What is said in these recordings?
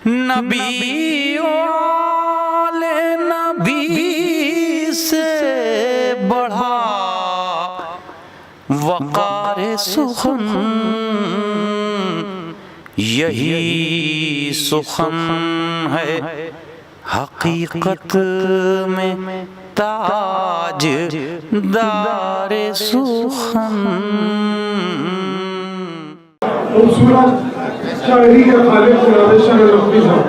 नबी वाले नबी से बढ़ा वक़ार सुखन, यही सुखन है हकीकत में ताज दारे सुखन। खूबसूरत शायरी के खालिक नवाज़ नकवी साहब,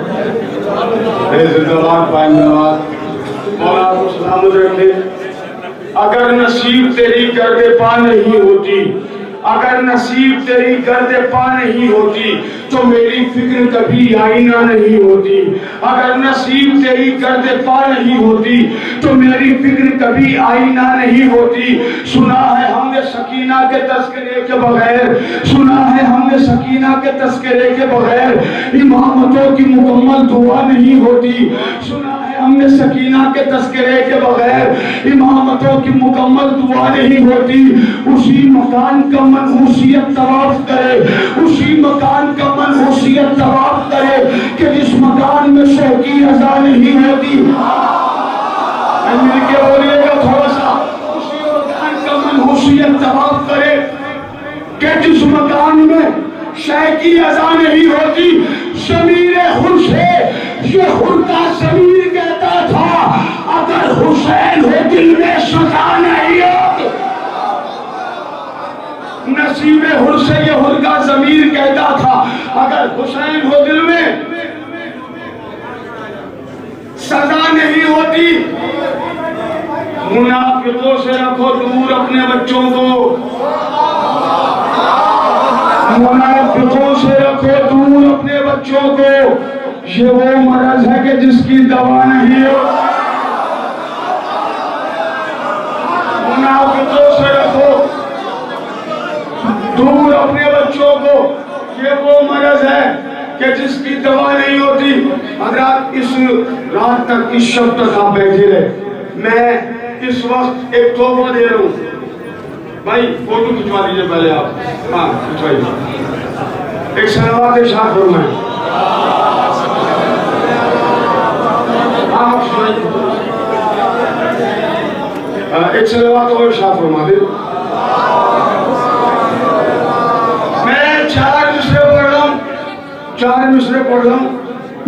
जिंदाबाद पाइंदाबाद, मौला आपको सलामत रखे। अगर नसीब तेरी गर्दे पा नहीं होती, अगर नसीब तेरी गर्दे पा नहीं होती तो मेरी फिक्र कभी आईना नहीं होती। अगर नसीब तेरी गर्दे पा नहीं होती तो मेरी फिक्र कभी आईना नहीं होती। सुना है हमने सकीना के तस्करे के बगैर, सुना है हमने सकीना के तस्करे के बगैर इमामतों की मुकम्मल दुआ नहीं होती। सुना है हमने सकीना के तस्करे के बगैर इमामतों की मुकम्मल दुआ नहीं होती। उसी मकान का मनहूसियत तवाफ करे, उसी मकान का मनहूसियत तवाफ करे कि जिस मकान में शौकी अज़ा नहीं होती। मिलके बोलिएगा थोड़ा सा, उसी मकान का मनहूसियत तवाफ करे कि जिस मकान में शौकी अज़ा नहीं होती। शमीर हुसैन, ये हुर्का शमीर कहता था अगर हुसैन हो दिल में सजा नहीं होती। नसीबे हुर से ये हुर का ज़मीर कहता था अगर हुसैन हो दिल में सजा नहीं होती। मुनाफिकों से रखो दूर अपने बच्चों को, मुनाफिकों से रखो दूर अपने बच्चों को। ये वो मरज है कि जिसकी दवा नहीं हो। मुनाफिकों से रखो दूर अपने बच्चों को, ये वो मरज है कि जिसकी दवा नहीं होती। हज़रात इस रात तक, इस शब तक आप बैठे रहे। मैं इस वक्त एक तोहफा दे रहा हूँ। भाई फोटो खिंचवा लीजिए पहले आप। हाँ खिंचवाइए। एक सलावत इरशाद फरमाएं। एक सलावत और इरशाद फरमा दे। मैं चार मिसरे पढ़ रहा हूँ, चार मिसरे पढ़ रहा हूँ।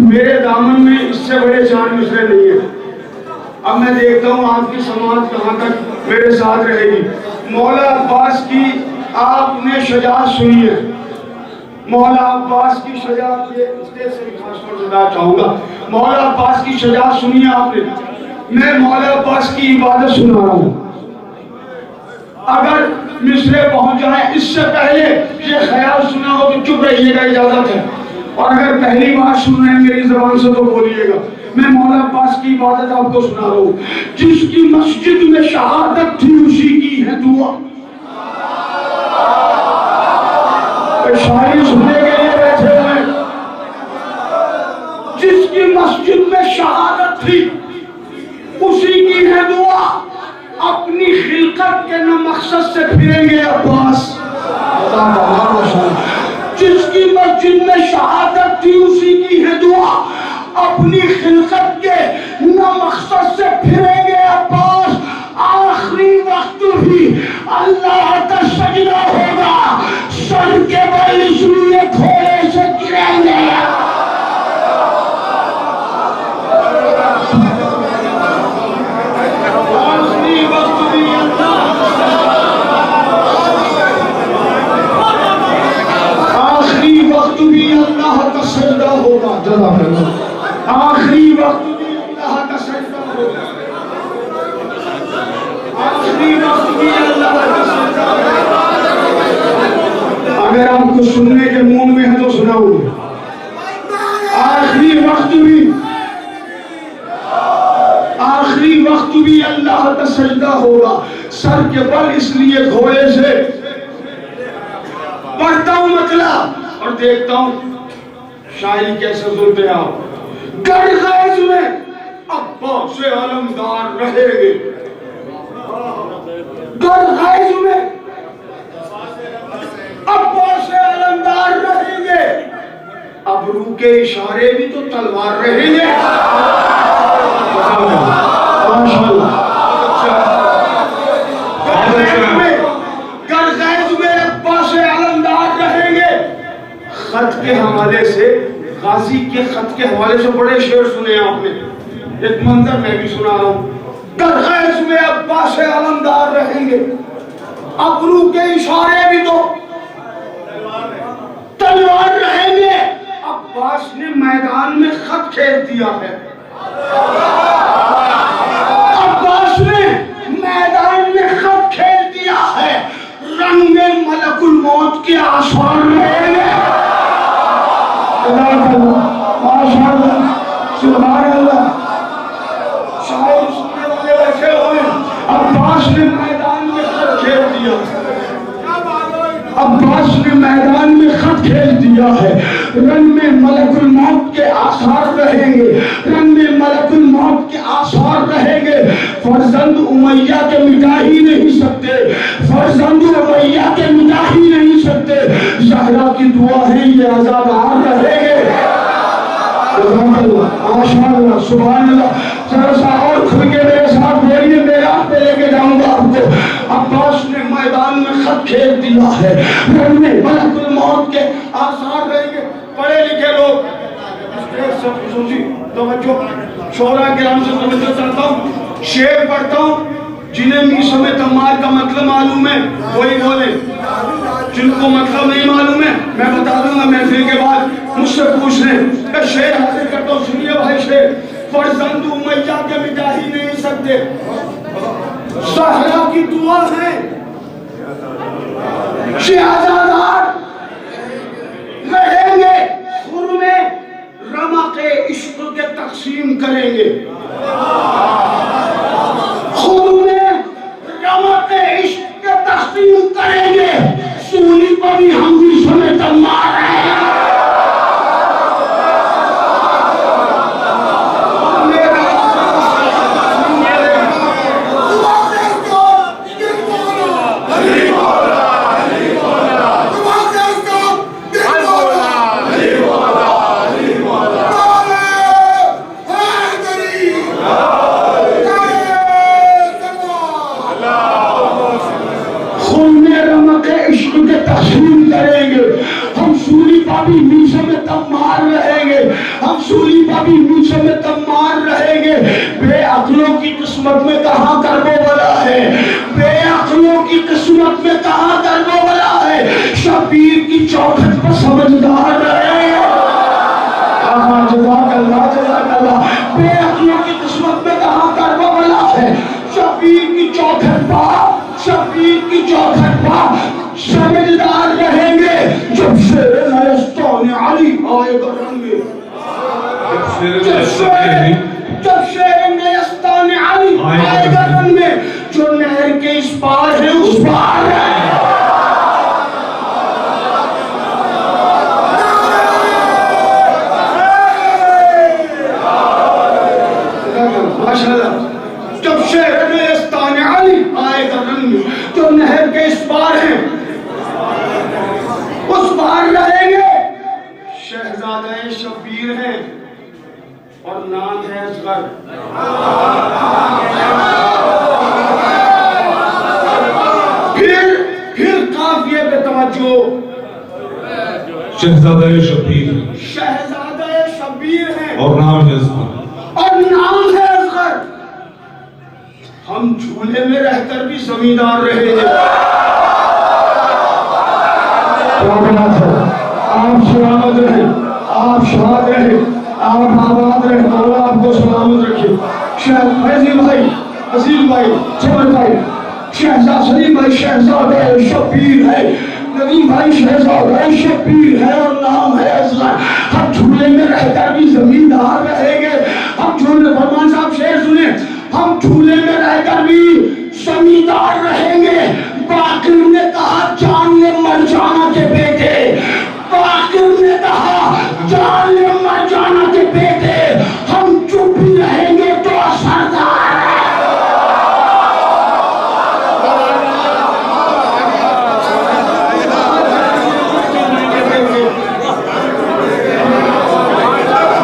मेरे दामन में इससे बड़े चार मिसरे नहीं है। अब मैं देखता हूँ आपकी समाज कहाँ तक मेरे साथ रहेगी। मौला अब्बास की आपने शजाअत सुनी है। मौला अब्बास की शजाअत, ये स्टेज से भी खास तौर से चाहूँगा। मौला अब्बास की शजाअत सुनी है आपने। मैं मौला अब्बास की इबादत सुना रहा हूँ। अगर मिसरे पहुंच जाए, इससे पहले ये ख्याल सुना हो तो चुप रहिएगा, इजाजत है। और अगर पहली बार सुन रहे हैं मेरी ज़बान से तो बोलिएगा। मैं मौला अब्बास की इबादत आपको सुना रहा हूँ। जिसकी मस्जिद में शहादत थी उसी की है दुआ। शायरी सुनने के लिए बैठे हैं। जिसकी मस्जिद में शहादत थी उसी की है दुआ। अपनी खिलकत के न मकसद से फिरेंगे अब्बास। जिसकी मस्जिद में शहादत थी उसी की है दुआ। अपनी खिलकत के न मकसद से फिरेंगे अब्बास। आखिरी वक्त भी अल्लाह का सजदा होगा, सर के बल इसलिए घोड़े से गिरेंगे। आखिरी वक्त भी अल्लाह का सजदा होगा। आखिरी वक्त भी अल्लाह का सजदा होगा। अगर आपको सुनने के मूड में है तो सुनाओ। आखिरी वक्त भी अल्लाह का सजदा होगा। सर के बल इसलिए घोड़े से पढ़ता हूँ मतलब और देखता हूँ शायरी कैसे सुनते हैं आप। गैज में अब्बास से अलमदार रहेंगे। गैज में अब्बास से अलमदार रहेंगे। अबरू के इशारे भी तो तलवार रहेंगे। माशाअल्लाह। गैज़ में अब्बास अलमदार रहेंगे। खत के हवाले से, गाजी के खत के हवाले से बड़े शेर सुने आपने, एक मंजर मैं भी सुना रहा हूँ। गैज़ में अब्बास अलमदार रहेंगे, अबरू के इशारे भी तो तलवार रहेंगे। अब्बास ने मैदान में खत खेल दिया है। अब्बास ने मैदान में खत खेल दिया है। रंग में मलकुल मौत के आसार रहेंगे। माशाअल्लाह, सुभान अल्लाह। शायर सुनने वाले बैठे हुए। अब्बास ने मैदान में खत खेल दिया। अब्बास ने मैदान में खत खेल दिया है। रंग में मलकुल मौत के आसार रहेंगे। रंग में मलकुल मौत के आसार रहेंगे। फर्जंद उमैया के मिटा ही नहीं सकते। फर्जंद उमैया के मिटा ही नहीं सकते। ज़हरा की दुआ है ये आज़ादार रहेंगे। माशाअल्लाह, सुभान अल्लाह। जरा सा और खुल के मेरे साथ बोलिए, मेरा पे लेके जाऊंगा आपको। अब्बास ने मैदान में खत खेल दिया है। रंग में मलकुल मौत के आसार रहेंगे। पढ़े लिखे लोग सब सुनी तवज्जो, शोरा किराम से तवज्जो चाहता हूँ। शेर पढ़ता हूँ, जिन्हें मीसो में तम्मार का मतलब मालूम है वही बोले, जिनको मतलब नहीं मालूम है मैं बता दूंगा महफिल के बाद, मुझसे पूछ लें। शेर हासिल करता हूँ, सुनिए भाई शेर। फर्जंद उमैया के मिटा ही नहीं सकते। ज़हरा की दुआ है शहजादार रहेंगे। खुर्मे रमक़े इश्क के तक़सीम करेंगे। खुर्मे रमक़े इश्क के तक़सीम करेंगे। सूली पर भी हम भी सुने तम्मार हैं। हम सूली पापी मीशे में तम्मार रहेंगे। हम सूली पापी मीशे में तम्मार रहेंगे। बेअक्लों की किस्मत में कहाँ करबो वाला है। बेअक्लों की किस्मत में कहाँ करबो वाला है। शबीर की चौखट पर समझदार रहेंगे। जज़ाकल्लाह, जज़ाकल्लाह। बेअक्लों की किस्मत में कहाँ करबो वाला है। शबीर की चौखट पर, शबीर की चौखट पर समझदार रहेंगे। जब शेर नयस्तान अली आएगा रंग में, जब शेर नयस्तान अली आएगा रंग में, जो नहर के इस पार है उस पार है। माशाअल्लाह। जब शेर नयस्तान अली आएगा रंग में, जो नहर के इस पार है उस पार रहेंगे। शहजादे शबीर हैं और नाम है असगर। फिर काफिये पे तवज्जो। शहजादे शबीर, शहजादे शबीर हैं और नाम है असगर, और नाम है असगर। हम झूले में रहकर भी जमींदार रहेंगे। आप सलामत रहे, आप शाद रहे, आप आबाद रहे। मौला आपको सलामत रखे। फैजी भाई, अजीज भाई, समर भाई, शहजाद सलीम भाई शहजादे शबीर है। नदीम भाई शहजादे शबीर है और नाम है असगर। हम झूले में रहकर भी जमींदार रहेंगे। हम झूले, फरमान साहब शेर सुने, हम झूले में रहकर भी जमींदार रहेंगे। बाकिर ने कहा जान ने मर जाना के बेटे, बाकिर ने कहा जान ने मर जाना के बेटे, हम चुप भी रहेंगे तो असरदार है।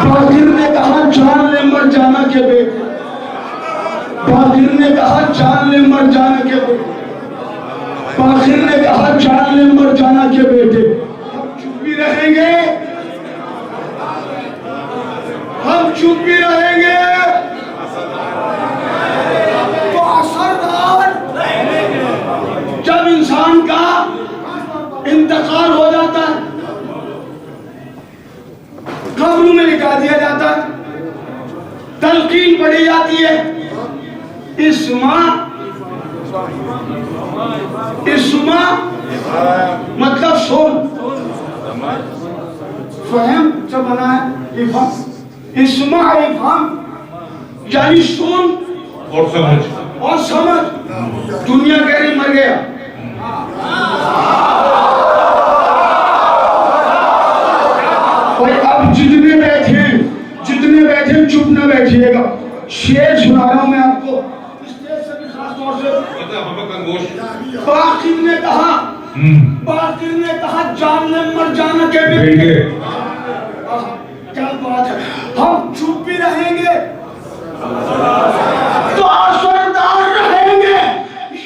बाकिर ने कहा जान ले मर जाना के बेटे, बाकिर ने कहा जान ले मर जाना के बेटे, बाकिर ने कहा जान ले मर जाना के बेटे। हम चुप भी रहेंगे, हम चुप भी रहेंगे तो असरदार जब इंसान का इंतकाल हो जाता है, कब्र में लिटा दिया जाता है, तलकीन पड़ी जाती है, इस्मा मतलब सुन, फहम से बना है इफहम, इस्मा इफहम यानी सुन और समझ। दुनिया कह रही मर गया, और अब जितने बैठे चुप न बैठिएगा। शेर सुना रहा हूं मैं आपको, स्टेज से भी खास तौर से। बाकिर ने कहा जान ले मर जाना के बेटे। क्या बात है, हम चुप भी रहेंगे तो असरदार रहेंगे।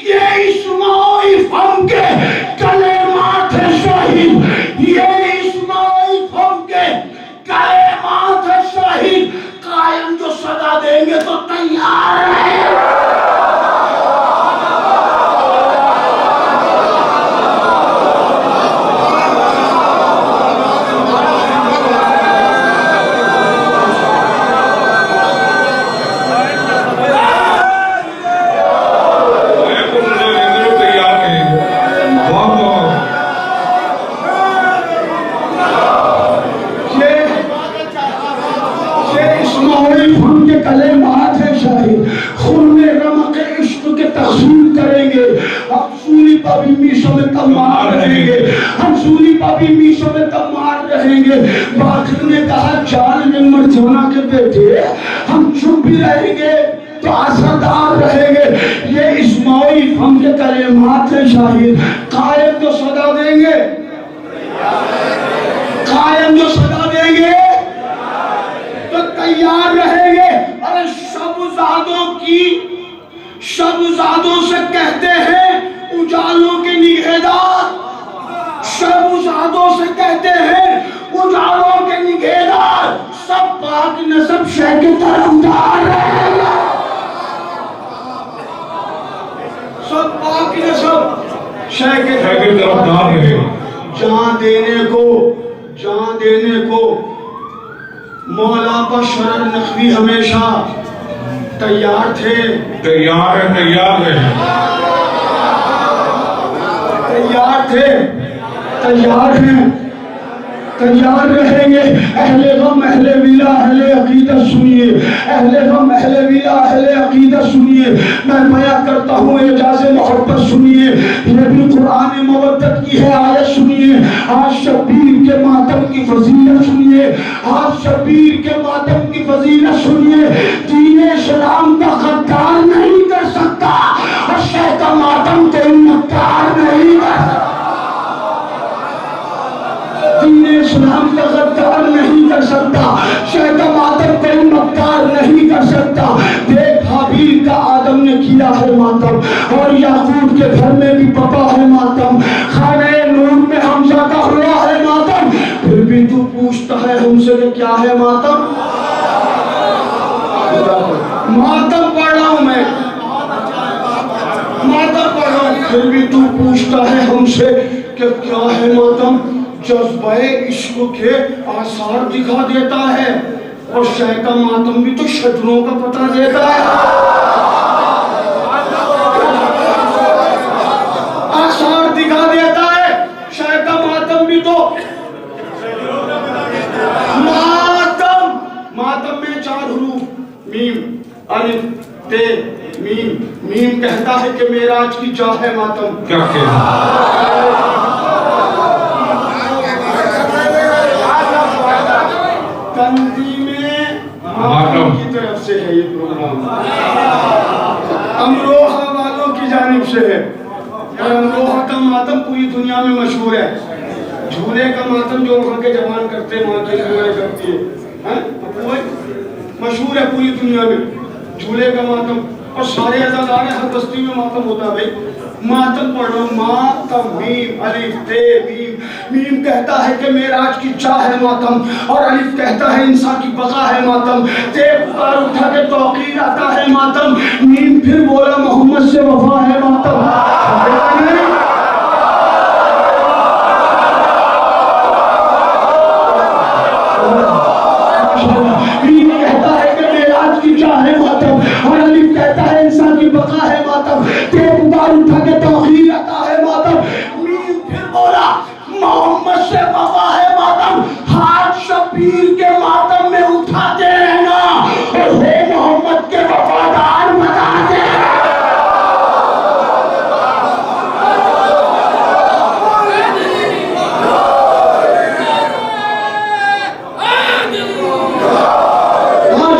ये इस्माई फम के कलेमात है शहीद, ये इस्माई फम के कलेमात है शहीद। कायम जो सदा देंगे तो तैयार रहेंगे। बाकिर ने कहा जान ले मर जाना के बेटे, हम चुप भी रहेंगे तो असरदार रहेंगे। ये इस्माई हम के कलेमात है शाहिद। कायम जो सदा देंगे, कायम जो सदा देंगे तो तैयार रहेंगे। अरे शबजादों से कहते हैं उजालों के निगहदार, शबजादों से कहते हैं उजालों के निगहदार। सब पाक नसब शह के तरफदार रहेगा, सब पाक नसब शह के तरफदार रहेगा। जान देने को मौला बशर नकवी हमेशा तैयार थे, तैयार हैं, तैयार रहेंगे। अहले गम अहले विला अहले अकीदत सुनिए, अहले गम अहले विला अहले अकीदत सुनिए। मैं बयां करता हूँ एजाज़े मोहब्बत सुनिए, ये भी कुरान मवद्दत की है आयत सुनिए। आज शब्बीर के मातम की फजीलत सुनिए, आज शब्बीर के मातम की फजीलत सुनिए। दीन इस्लाम का गद्दार नहीं कर सकता और शह का मातम कोई मक्कार नहीं कर सकता। दीन इस्लाम का गद्दार नहीं कर सकता, शह का मातम कोई मक्कार नहीं कर सकता। देख हाबील का आदम ने किया है मातम, और याकूब के घर में भी पका है मातम, खाने नूर में हमजा का हुआ है मातम। फिर भी तू पूछता है हमसे कि क्या है मातम? मातम पढ़ रहा हूं मैं, मातम पढ़ रहा हूं, फिर भी तू पूछता है हमसे कि क्या है मातम? जज्बाए इश्क के आसार दिखा देता है, और शह का मातम भी तो शजरों का पता देता है। आसार दिखा देता है, शह का मातम भी तो मातम में 4 हुरूफ मीम अलिफ ते मीम कहता है कि मेराज की जा है मातम। क्या की तरफ से है ये प्रोग्राम, अमरोहा वालों की जानिब से है। और अमरोहा का मातम पूरी दुनिया में मशहूर है। झूले का मातम जो वहाँ के जवान करते हैं, वहाँ की करती है। मशहूर है पूरी दुनिया में झूले का मातम, और सारे अज़ादार हर बस्ती में मातम होता है भाई। मातम पढ़ो, मातम, मीम अलिफ ते मीम। मीम कहता है कि मेराज की चाह है मातम, और अलिफ कहता है इंसान की बका है मातम। ते पुकार उठा के तौकीर आता है मातम। मीम फिर बोला मोहम्मद से वफा है मातम। मीम कहता है कि मेराज की चाह है मातम, और अलिफ कहता है इंसान की बका है मातम। ते पुकार उठा के तौकीर आता है मातम। मीम फिर बोला मोहम्मद से वफा है मातम। हाथ शबीर के मातम में उठाते रहना, और हे मोहम्मद के वफादार बताते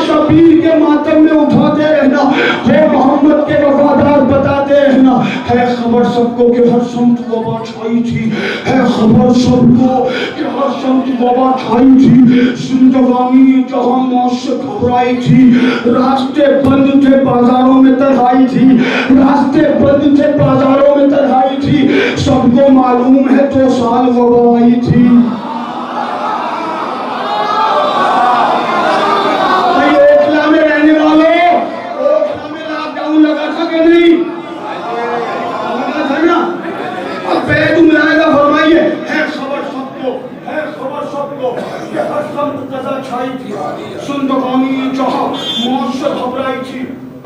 शबीर के मातम में उठाते रहना, हे मोहम्मद के वफादार बताते रहना। है खबर सबको कि हर शम्स वबा छाई थी, है खबर सबको कि हर शम्स वबा छाई थी। जिंदगानी जहां मौत से घबराई थी, रास्ते बंद थे बाजारों में तन्हाई थी, रास्ते बंद थे बाजारों में तन्हाई थी। सबको मालूम है 2 साल वबा आई थी।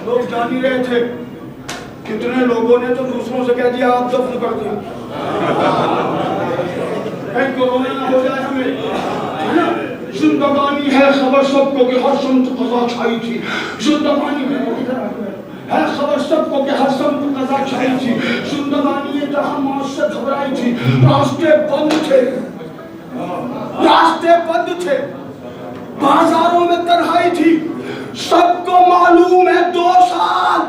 लोग जान ही रहे थे, कितने लोगों ने तो दूसरों से कह दिया आप दफन कर दिया, कोरोना ना हो जाए हमें, है ना। जिंदगानी है खबर सबको कि हर शम्स कज़ा छाई थी, जिंदगानी है खबर सबको कि हर शम्स कज़ा छाई थी। जिंदगानी जहां मौत से घबराई थी, रास्ते बंद थे, रास्ते बंद थे, बाजारों में तन्हाई थी। सबको मालूम है 2 साल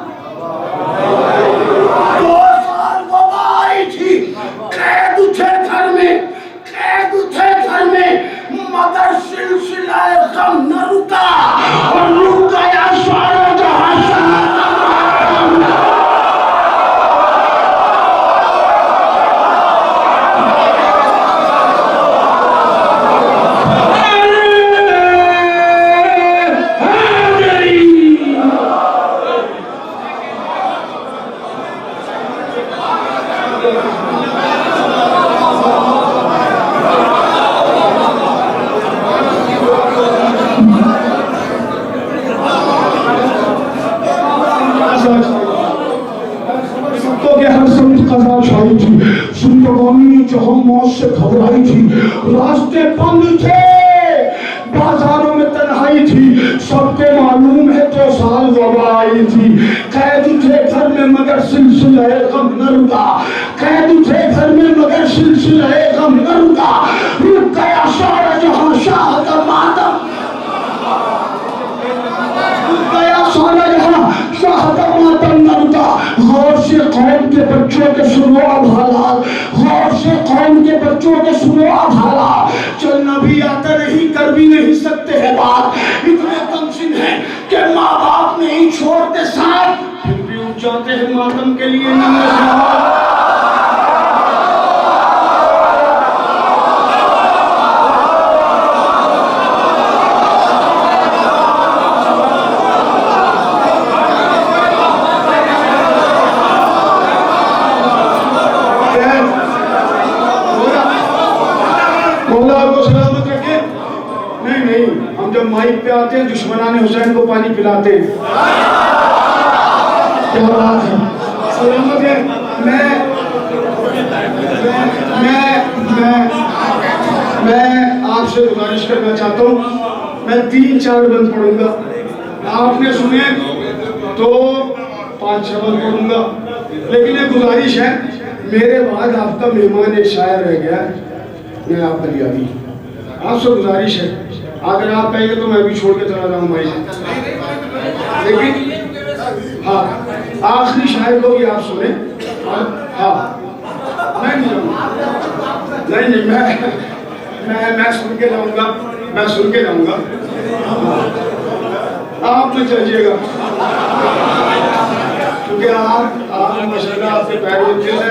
वबा आई थी। कैद थे घर में, कैद थे घर में, मगर सिलसिला गम न रुका, और रुक गया सारा जहां। जिंदगानी जहां मौत से घबराई थी, रास्ते बंद थे, बाजारों में तन्हाई थी। सबको मालूम है 2 साल वबा आई थी। कैद थे घर में मगर सिलसिला गम न रुका, कैद थे घर में मगर सिलसिला गम न रुका। रुक गया सारा जहां शाह का मातम, रुक गया सारा जहां शाह का मातम न रुका। गौर से कौम के बच्चों के सुनो अब हालात, गौर से कौम के बच्चों के सुनो अब हालात। चलना भी आता नहीं, कर भी नहीं सकते हैं बात, इतने कमसिन हैं कि माँ बाप नहीं छोड़ते साथ, फिर भी उठ जाते हैं मातम के लिए नमाज। जब माइक पे आते हैं दुश्मनाने हुसैन को पानी पिलाते हैं। क्या बात है, सलामत है। मैं आपसे गुजारिश करना चाहता हूँ, मैं 3-4 बंद पढ़ूंगा, आपने सुने तो 5-6 बंद पढ़ूंगा, लेकिन एक गुजारिश है, मेरे बाद आपका मेहमान एक शायर रह गया, मैं आप बलियादी, आपसे गुजारिश है अगर आप कहेंगे तो मैं भी छोड़ के चला जाऊँ भाई। लेकिन हाँ, आखिरी शायर को भी आप सुने। हाँ, नहीं मैं सुन के जाऊँगा। मैं सुन के जाऊंगा, आप में चलिएगा, क्योंकि आप माशाल्लाह आपके पैर में दिल है,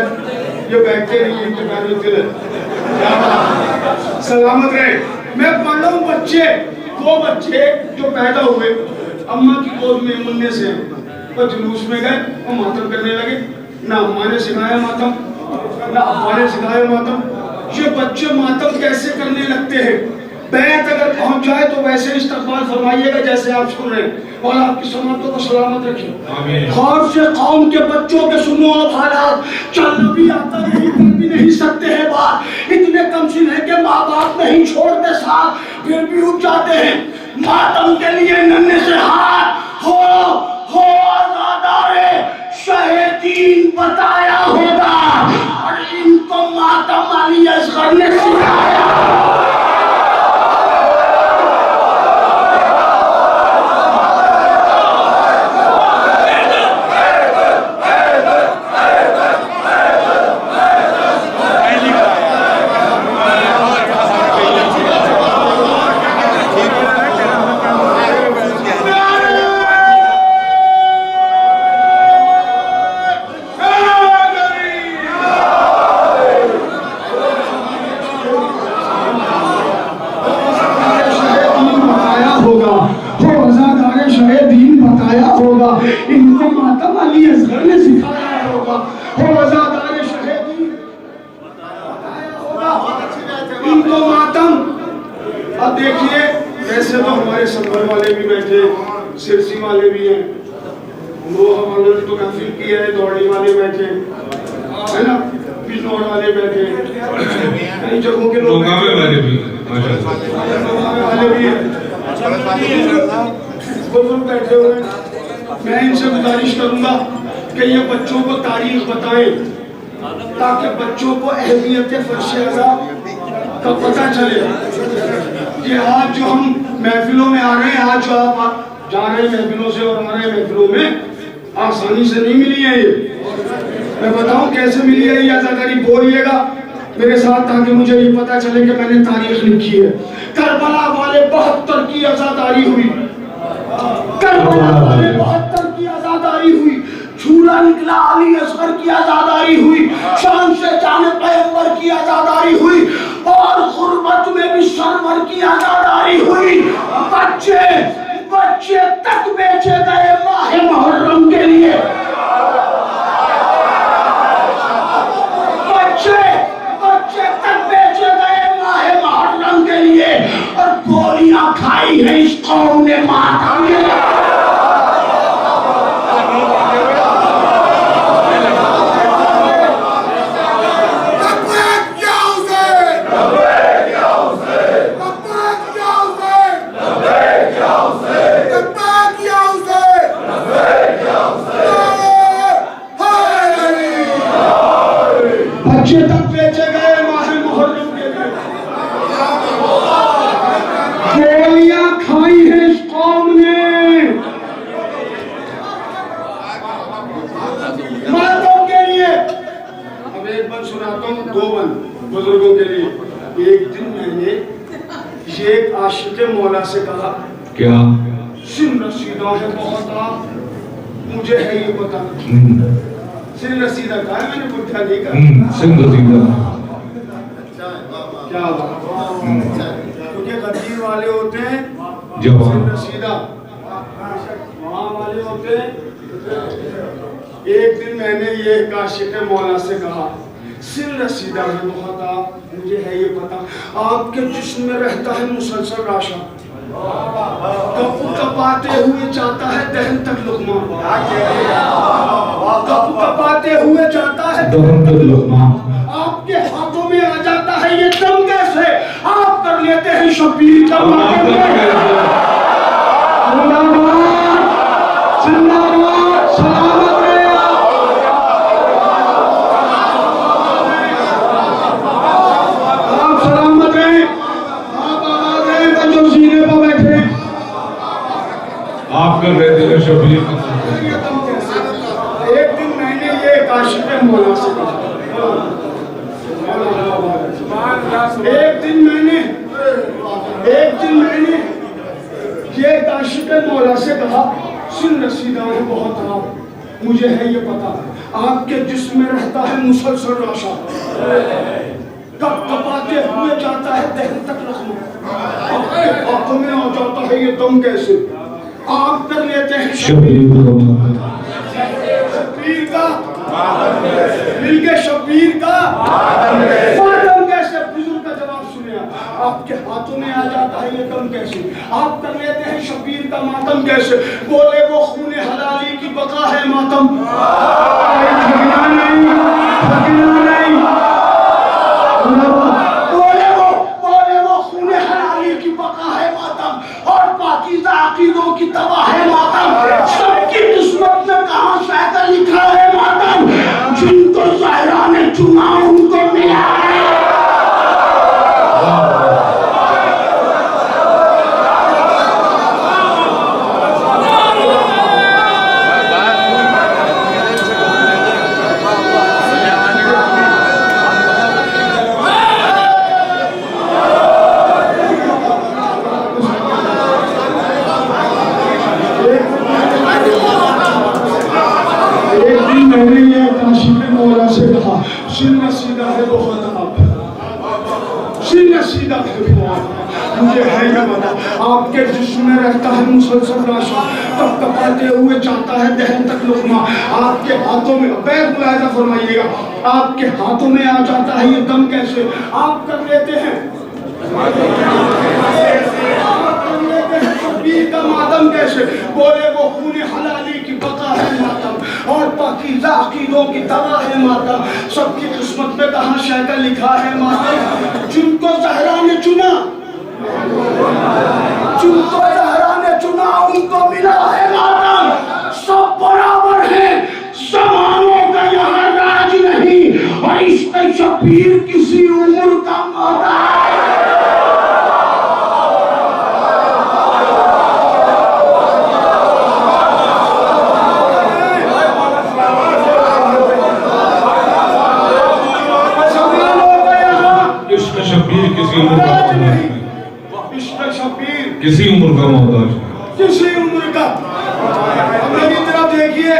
ये बैठते नहीं इनके पैर में दिल है। सलामत रहे। मैं पढ़ रहा हूँ बच्चे, वो बच्चे जो पैदा हुए अम्मा की गोद में मुन्ने से वो जुलूस में गए, वो मातम करने लगे। ना अम्मा ने सिखाया मातम, ना अब्बा ने सिखाया मातम। ये बच्चे मातम कैसे करने लगते हैं? बैत अगर पहुंच जाए तो वैसे इस्तकबाल फरमाइएगा जैसे आप सुन रहे हैं, और आपकी समातों को सलामत रखिए। खौफ से कौम के बच्चों के सुनो आप हालात, चलना भी आता नहीं, कर भी नहीं सकते हैं बात, इतने कमसिन है कि माँ बाप नहीं छोड़ते साथ, फिर भी उठ जाते हैं मातम के लिए नन्हे से हाथ। हो आज़ादारे शाहे दीन बताया होगा, और इनको मातम अली असगर ने सिखाया। इनको मातम अली असगर ने सिखाया होगा, हो वज़ादार शहीदी बताया होगा इनको मातम। अब देखिए, वैसे तो हमारे संभल वाले भी बैठे, सिरसी वाले भी हैं, वो हमारे तो महफिल की है, दौड़ी वाले बैठे है ना, बिजनौर वाले बैठे, कई जगहों के लोग वाले भी बैठे हुए। मैं इनसे गुजारिश करूंगा कि ये बच्चों को तारीख बताएं, ताकि बच्चों को अहमियत फर्श अज़ा का पता चले। ये आज जो हम महफिलों में आ रहे हैं, आज जो आप जा रहे हैं महफिलों से और आ रहे हैं महफिलों में, आसानी से नहीं मिली है। ये मैं बताऊं कैसे मिली है, ये आज़ादारी बोलिएगा मेरे साथ, ताकि मुझे ये पता चले कि मैंने तारीख लिखी है। करबला वाले 72 की आज़ादारी हुई, करबला वाले 72 की आज़ादारी हुई, झूला निकला अली असगर की आज़ादारी हुई, शान से जाने पैगंबर की आज़ादारी हुई, और गुर्बत में भी सरवर की आज़ादारी हुई। बच्चे तक बेचे गए माहे मुहर्रम के लिए, बच्चे तक बेचे गए माहे मुहर्रम के लिए, और गोलियां खाई है इस कौम ने मातम के लिए। बच्चे तक बेचे गए माहे मुहर्रम के लिए, गोलियां खाई है इस कौम ने मातम के लिए। अब एक बात सुनाता हूँ, 2 बन बुजुर्गों के लिए। एक दिन मैंने ये आशिक़ मौला से कहा, क्या सिन रसीदा है बहुत, मुझे है ये पता। सिन रसीदा कहा है मैंने, बुढ़ा नहीं कहा। सिन रसीदा क्या बात, क्योंकि गद्दीर वाले होते हैं जवान, सिन रसीदा वहाँ वाले होते हैं। एक दिन मैंने ये आशिक़ मौला से कहा, सिन रसीदा है बहुत, मुझे है ये पता, आपके जिस्म में रहता है मुसलसल राशा, कपू कपाते हुए जाता है दहन तक लुक़मा, कपू कपाते हुए जाता है दहन तक लुक़मा, आपके हाथों में आ जाता है ये दम कैसे, आप कर लेते हैं शबीर का मातम। जिंदाबाद, सलामत रहे आप, सलामत रहे आप, आबाद रहे। बच्चों सीने पर बैठे, आप कर रहे थे शबीर। एक दिन मैंने ये आशिक़ मौला से कहा, एक दिन मैंने एक दिन मैंने ये आशिक मौला से कहा, सुन रसीदा है बहुत आप, मुझे है ये पता, आपके जिस्म में रहता है मुसलसल राशा, कब कपाते हुए जाता है दहन तक रखना, आपके हाथों में आ जाता है ये दम कैसे, आप कर लेते हैं शबीर का, मिल के शबीर का मातम कैसे, बुजुर्ग का जवाब सुने, आपके हाथों में आ जाता है ये दम कैसे, आप कर लेते हैं शबीर का मातम कैसे, बोले वो खूने हलाली की बका है मातम, थकना नहीं, थकना नहीं, बोले वो खूने हलाली की बका है मातम और पाकीज़ा अकीदों की तबाह है मातम, सबकी किस्मत में कहां शायद लिखा है मातम, जिनको ज़हरा ने चुना उनको मिला है। मैंने ये काशिफ मौला से कहा, सीधा सीधा है वो खताब, सीधा सीधा है वो, मुझे है ये बता, आपके जिस्म में रहता है मुसलसल राशा, तब कपाते हुए जाता है दहन तक लुकमा, आपके हाथों में, बैग मुलाहिजा फरमाइएगा, आपके हाथों में आ जाता है ये दम कैसे, आप कर लेते हैं शबीर का मातम कैसे, बोले वो खूने हलाली की बका है मातम और पाकीज़ा अकीदों की दवा है मातम, सबकी किस्मत में कहां शायद लिखा है मातम, जिनको ज़हरा ने चुना, जिनको ज़हरा ने चुना उनको मिला है मातम, सब बराबर है, ज़मानों का यहाँ राज नहीं और इश्क़ शबीर किसी उम्र का मौला है। किसी उम्र का मोहताज, किसी उम्र का, मेरी तरफ देखिए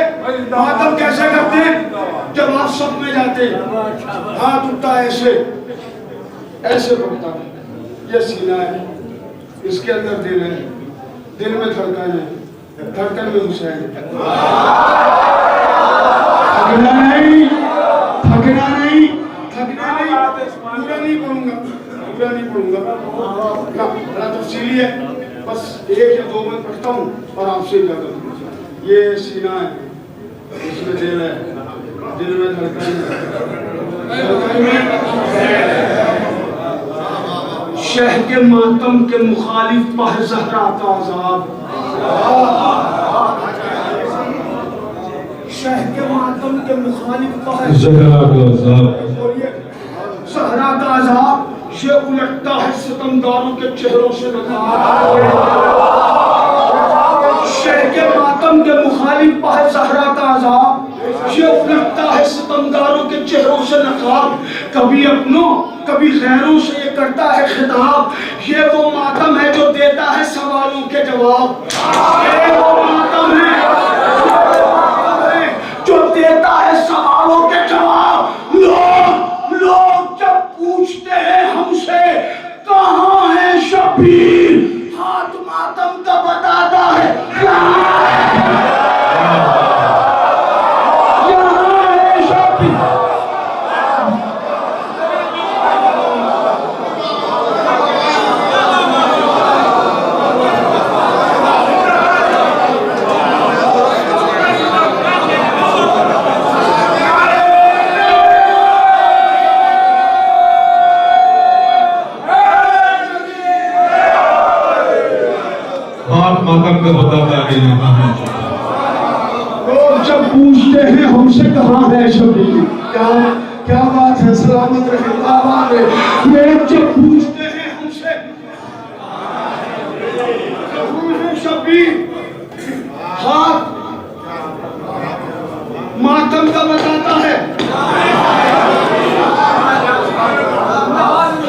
मातम कैसे करते हैं, जब आप सब में जाते हैं, हाथ उठता है ऐसे ऐसे पकड़ता है, ये सीना है, इसके अंदर दिल है, दिल में धड़कन है, धड़कन में हुसैन है, थकना नहीं, थकना नहीं, थकना नहीं, पूरा नहीं पढ़ूंगा, पूरा नहीं पढ़ूंगा ना, बड़ा तफसीली है, बस 1 या 2 मिनट पढ़ता हूँ और आपसे ही जाता हूँ। ये सीना है, इसमें दिल है, दिल में धड़कन है, शह के मातम के मुखालिफ पह ज़हरा का अज़ाब, शह के मातम के मुखालिफ पह ज़हरा का अज़ाब, ज़हरा का अज़ाब, ये उलटता है सितमगारों के चेहरों से नकाब, शह के मातम के मुखालिफ पह ज़हरा का अज़ाब, ये उलटता है सितमगारों के चेहरों से नकाब, कभी अपनों कभी गैरों से ये करता है खिताब, ये वो मातम है जो देता है सवालों के जवाब, ये वो मातम है जो देता है सवालों के जवाब, लोग जब पूछते हैं हमसे कहाँ है शबीर, हाथ मातम का बताता है यहाँ है शबीर। मातम का बताता है लोग जब पूछते हैं हमसे कहाँ है शबीर, क्या क्या बात है, सलामत रहे आबाद रहे, लोग जब पूछते हैं हमसे कहाँ है शबीर, हाथ मातम का बताता है,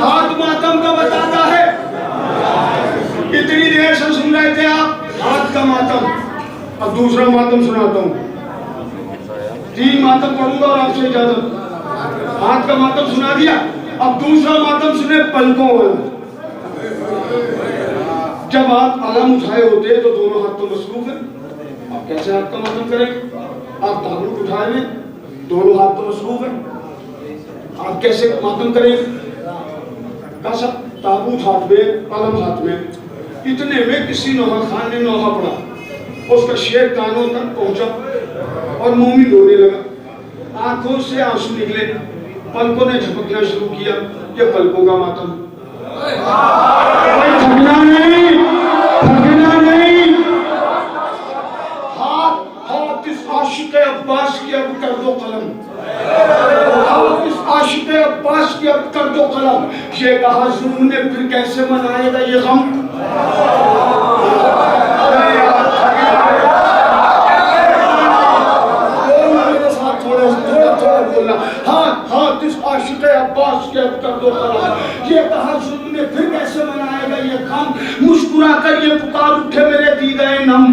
हाथ मातम का बताता है, का मातम। अब दूसरा मातम सुनाता हूँ। 3 मातम पढ़ूंगा और आपसे इजाजत। हाथ का मातम सुना दिया, अब दूसरा मातम सुने पलकों वाला। जब आप अलम उठाए होते तो दोनों हाथ तो मसरूफ है, आप कैसे हाथ का मातम करेंगे? आप ताबूत उठाए हुए, दोनों हाथ तो मसरूफ है, आप कैसे मातम करेंगे? कैसा ताबूत हाथ में, कलम हाथ में। इतने में किसी नौहा खान ने नौहा पड़ा, उसका शेर कानों तक पहुंचा और मुंह में रोने लगा, आंखों से आंसू निकले, पलकों ने झपकना शुरू किया। ये पलकों का मातम। थकना नहीं, थकना नहीं। हाथ इस आशिक़ अब्बास की अब कर दो कलम, हाथ इस आशिक़ अब्बास की अब कर दो कलम। ये कहा जुल्म ने फिर कैसे मनाएगा ये गम। हाथ इस आशिक़ अब्बास के अब कर दो कलम। ये कहा जुल्म ने फिर कैसे मनाएगा ये गम। मुस्कुरा कर ये पुकार उठे मेरे दीदाए नम।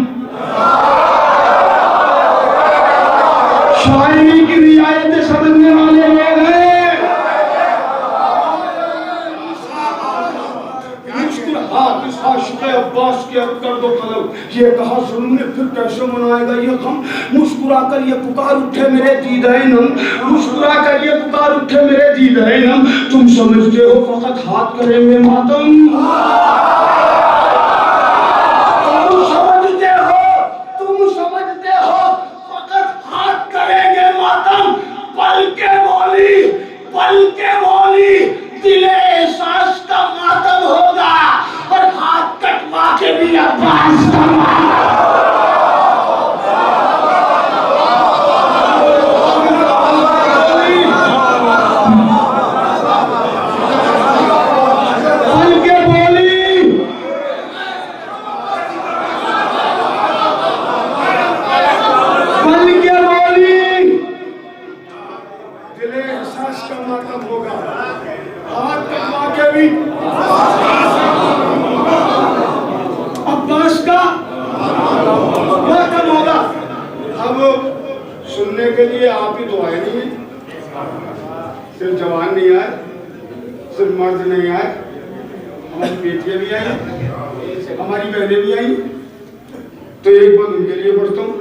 शायरी की रियायतें समझने वाले लोग हैं। हाथ इस आशिक़ अब्बास के अब कर दो कलम। ये कहा जुल्म ने फिर कैसे मनाएगा ये गम। मुस्कुरा कर ये पुकार उठे मेरे दीदाए नम, मुस्कुरा कर ये पुकार उठे मेरे दीदाए नम। तुम समझते हो फकत हाथ करेंगे मातम, तुम समझते हो फकत हाथ करेंगे मातम। पल के बोली दिले एहसास का मातम होगा और हाथ कटवा के भी अब्बास का सुनने के लिए आप ही तो आए नहीं, सिर्फ जवान नहीं आए, सिर्फ मर्द नहीं आए, हमारी बेटियां भी आई, हमारी बहनें भी आई। तो एक बार उनके लिए पढ़ता हूँ।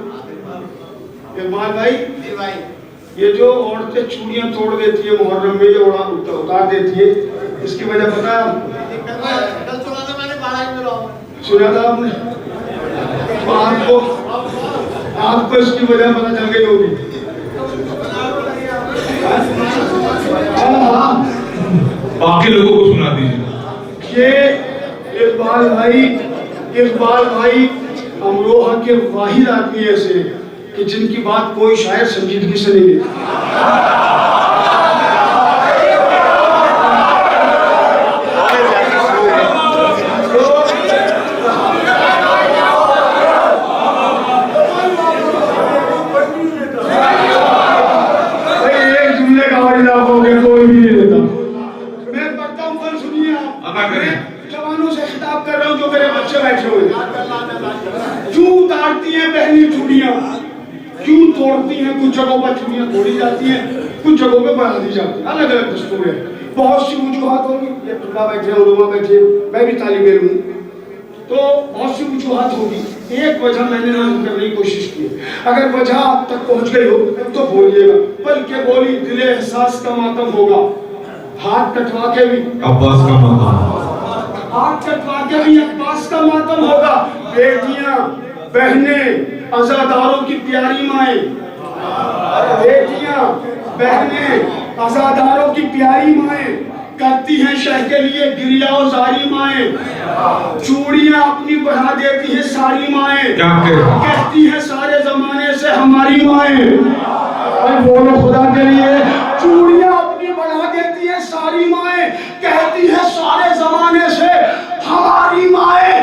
इकबाल भाई, ये जो औरतें चूड़ियां तोड़ देती है मुहर्रम में, जो उतार देती है, इसकी वजह पता है? सुना था आपने? आपको इसकी वजह पता चल गई होगी। बाकी लोगों को सुना दीजिए। ये इकबाल भाई अमरोहा के वाहिद आदमी ऐसे कि जिनकी बात कोई शायद संजीदगी से नहीं लेती। कोई भी नहीं देता। मैं पढ़ता हूँ, कल सुनिए आप। मैं जवानों से खिताब कर रहा हूँ जो मेरे बच्चे बैठे हुए हैं। क्यों उतारती हैं बहनी चूड़ियां, क्यों तोड़ती हैं? कुछ जगहों पर चूड़ियां तोड़ी जाती हैं, कुछ जगहों पे बढ़ा दी जाती है, अलग अलग दस्तूर है। बहुत सी वजूहात होगी। ये तुल्ला बैठे, उलमा बैठे, मैं भी तालिब इल्म हूँ, तो बहुत सी वजूहात होगी। एक वजह मैंने नाम करने की कोशिश की, अगर वजह आप तक पहुंच गई हो तो बोलिएगा। पल के बोली दिले एहसास का मातम होगा, हाथ कटवा के भी अब्बास का मातम, हाथ कटवा के भी अब्बास का मातम होगा। बेटियां, बहनें, अज़ादारों की प्यारी माएं, बेटियां, बहनें, अज़ादारों की प्यारी माएं करती हैं शह के लिए गिरिया और जारी माएं। चूड़ियां अपनी बढ़ा देती हैं सारी माएं, कहती हैं सारे जमाने से हमारी माएं। अरे बोलो खुदा के लिए। चूड़ियां अपनी बढ़ा देती हैं सारी माएं, कहती हैं सारे जमाने से हमारी माएं।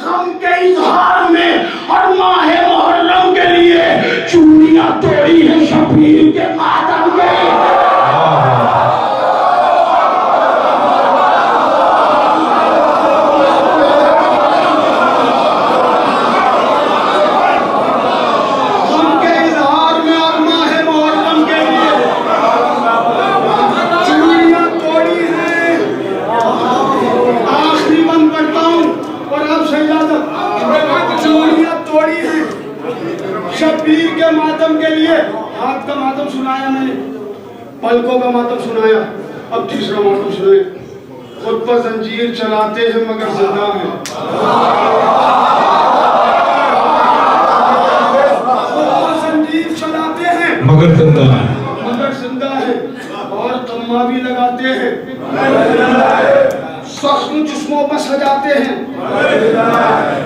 गम के इजहार में और माहे मुहर्रम के लिए चूड़ियां तोड़ी हैं शबीर के मातम में। के मातम के लिए हाथ का मातम सुनाया मैंने, पलकों का मातम सुनाया, अब तीसरा मातम सुनाए। खुद पर जंजीर चलाते हैं मगर जिंदा है, खुद पर जंजीर चलाते हैं मगर जिंदा है, मगर जिंदा है, और तम्मा भी लगाते हैं, सख्त जिस्मों पर सजाते हैं,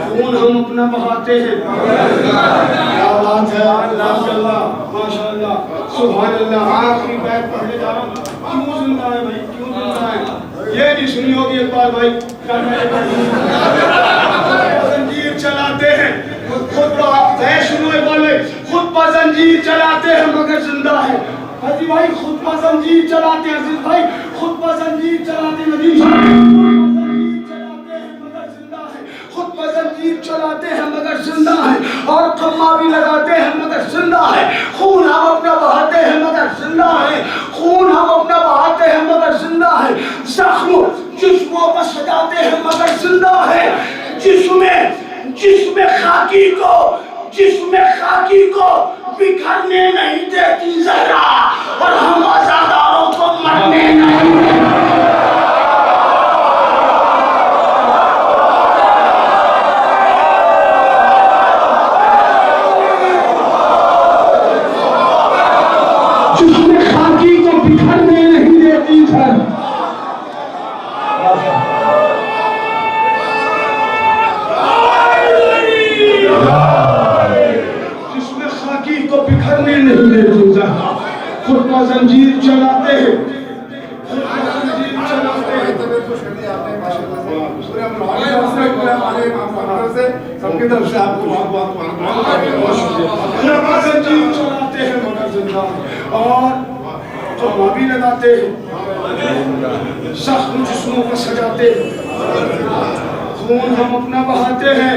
खून हम अपना बहाते हैं। क्या बात है, माशाअल्लाह माशाअल्लाह सुभान अल्लाह। आखिरी बैत पढ़ने जा रहा हूँ। क्यों जिंदा है भाई, क्यों जिंदा है? ये नहीं सुनी होगी एक बार भाई, जंजीर चलाते हैं खुद पर, सुनो बोले खुद पर जंजीर चलाते हैं मगर जिंदा है। हाजी भाई खुद पर जंजीर चलाते हैं, अजीज भाई खुद पर जंजीर चलाते हैं, नदीम खुद पर जंजीर चलाते हैं मगर जिंदा है, और खम्मा भी लगाते हैं मगर जिंदा है, खून हम अपना बहाते हैं मगर जिंदा है, खून हम अपना बहाते हैं मगर जिंदा है, जख्म जिस्मों पर सजाते हैं मगर जिंदा है, जिसमें खाकी को बिखरने नहीं देती जहरा, और हम आजादारों को मरने नहीं देते। जिसमें खाकी को बिखरने नहीं देती जहरा, बिखरने नहीं देती जहरा, खुद पर जंजीर चलाते हैं, सबकी तरफ से आपको बहुत बहुत जंजीर चलाते हैं मगर जिंदा, और तो भी लगाते हैं, सख्त जिस्मों पर सजाते हैं, खून हम अपना बहाते हैं,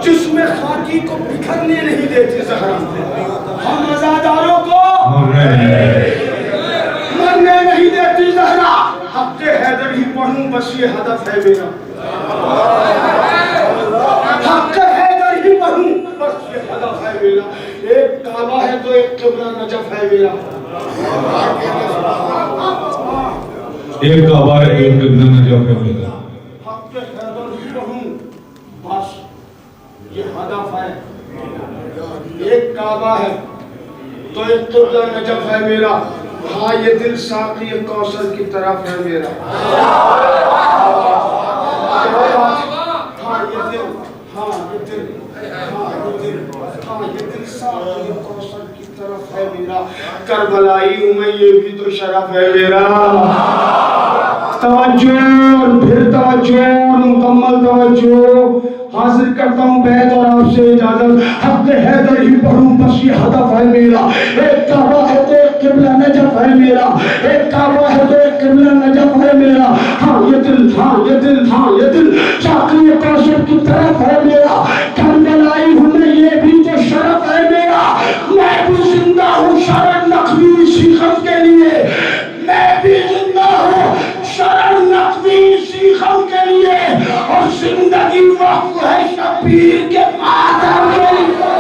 जिसमें खाकी को बिखरने नहीं देती जहरा, हम आजादारों को मरने नहीं देती जहरा, हक़्क़े हैदर ही पढ़ूं बस ये हदफ है मेरा, हक़्क़े हैदर ही पढ़ूं बस ये हदफ है मेरा, एक काबा है तो एक क़िबला नजफ है मेरा, एक काबा है तो एक क़िबला नजफ है मेरा, हक़्क़े हैदर ही पढ़ूं बस ये हदफ है, एक काबा है तो एक क़िबला नजफ है मेरा, हाँ ये दिल साक़ी कौसर की तरफ है मेरा, हाँ ये दिल साक़ी कौसर की तरफ है मेरा, करबलाई हूँ मैं ये भी तो शरफ है मेरा। तवज्जो, फिर तवज्जो, मुकम्मल तवज्जो, हासिल करता हूँ बैत और आपसे इजाजत, हक़्क़े हैदर ही पढ़ूं बस ये हदफ है मेरा, एक काबा है तो एक क़िबला नजफ है मेरा, एक काबा है तो एक क़िबला नजफ है मेरा, हाँ ये दिल साक़ी कौसर की तरफ है मेरा, करबलाई हूँ मैं ये भी तो शरफ है मेरा, मैं भी जिंदा हूँ शरण नक़वी इसी ग़म के लिए, मैं भी जिंदा हूँ शरण नक़वी इसी ग़म के लिए, और जिंदगी वक्त है शबीर के मातम के लिए,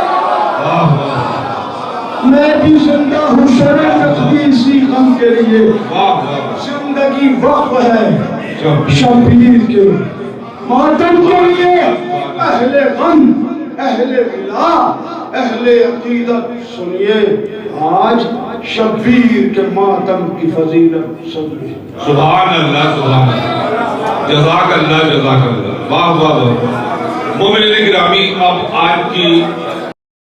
मैं भी जिंदा हूँ शरण नक़वी इसी ग़म के लिए, जिंदगी वक्त है शबीर के मातम के लिए, अहले गम अहले विला अहले अक़ीदत सुनिए आज शबीर के मातम की फजीलत सुनिए। सुभान अल्लाह, सुभान अल्लाह, जज़ाक अल्लाह, जज़ाक अल्लाह, वाह वाह वाह। मोमिन गिरामी, अब आज की